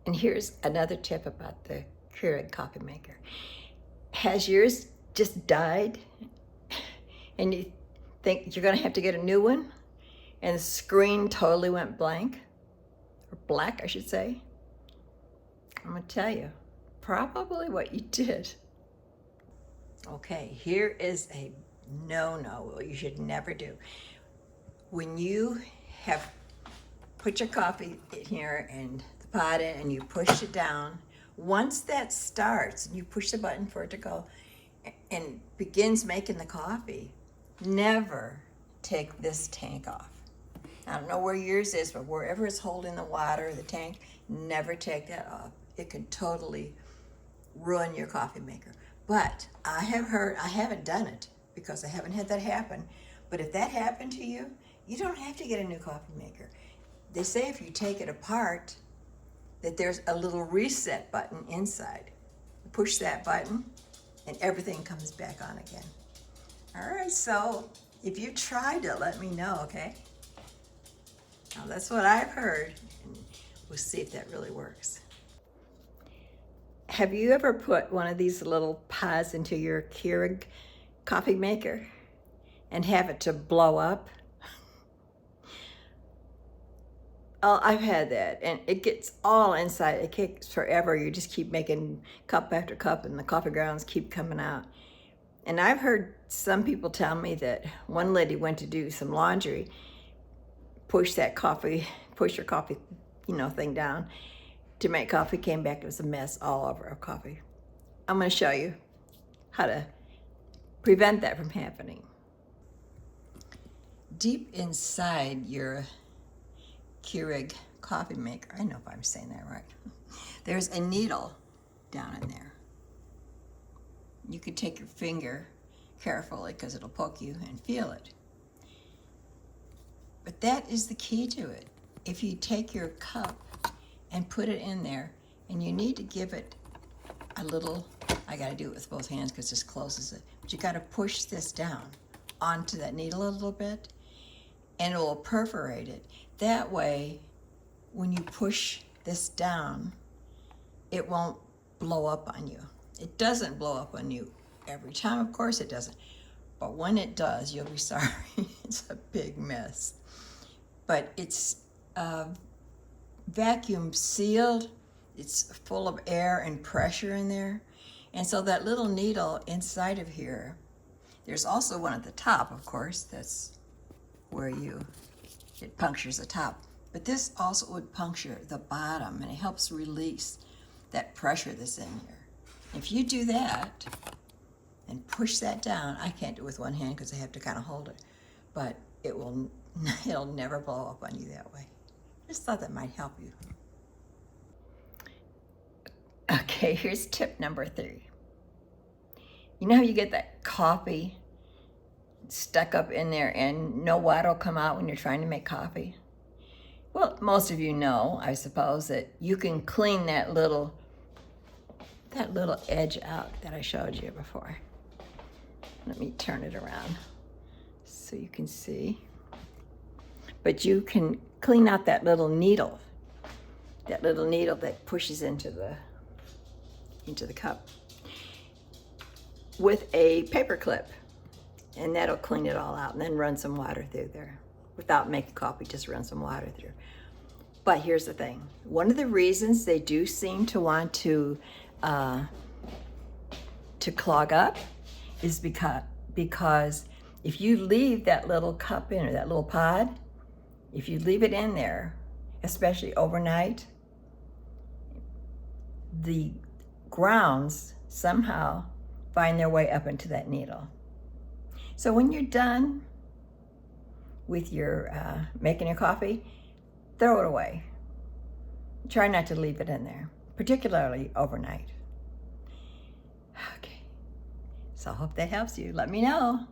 And here's another tip about the Keurig Coffee Maker. Has yours just died and you think you're gonna have to get a new one and the screen totally went blank, or black I should say? I'm gonna tell you, probably what you did. Okay, here is a no-no, what you should never do. When you have put your coffee in here and the pot in and you push it down, once that starts and you push the button for it to go and begins making the coffee, never take this tank off. I don't know where yours is, but wherever it's holding the water, the tank, never take that off. It can totally ruin your coffee maker. But I have heard, I haven't done it because I haven't had that happen, but if that happened to you, you don't have to get a new coffee maker. They say if you take it apart, that there's a little reset button inside. You push that button and everything comes back on again. All right, so if you tried it, let me know, okay? Now that's what I've heard, and we'll see if that really works. Have you ever put one of these little pods into your Keurig coffee maker and have it to blow up? Oh, I've had that, and it gets all inside. It takes forever. You just keep making cup after cup, and the coffee grounds keep coming out. And I've heard some people tell me that one lady went to do some laundry, push her coffee, thing down to make coffee, came back, it was a mess all over her coffee. I'm gonna show you how to prevent that from happening. Deep inside your Keurig coffee maker, I know if I'm saying that right, there's a needle down in there. You can take your finger carefully because it'll poke you and feel it. But that is the key to it. If you take your cup and put it in there, and you need to give it a little, I gotta do it with both hands because this closes it, but you gotta push this down onto that needle a little bit, and it will perforate it. That way, when you push this down, it won't blow up on you. It doesn't blow up on you every time, of course it doesn't. But when it does, you'll be sorry. It's a big mess. But it's vacuum sealed. It's full of air and pressure in there. And so that little needle inside of here, there's also one at the top, of course. That's where it punctures the top. But this also would puncture the bottom, and it helps release that pressure that's in here. If you do that and push that down, I can't do it with one hand because I have to kind of hold it, but it'll never blow up on you that way. Just thought that might help you. Okay, here's tip number 3. You know how you get that coffee stuck up in there and no water will come out when you're trying to make coffee? Well, most of you know, I suppose, that you can clean that little edge out that I showed you before. Let me turn it around so you can see. But you can clean out that little needle that pushes into the cup with a paper clip, and that'll clean it all out, and then run some water through there. Without making coffee, just run some water through. But here's the thing. One of the reasons they do seem to want to clog up is because if you leave that little cup in, or that little pod, if you leave it in there, especially overnight, the grounds somehow find their way up into that needle. So when you're done with your making your coffee, throw it away. Try not to leave it in there, particularly overnight. Okay, so I hope that helps you. Let me know.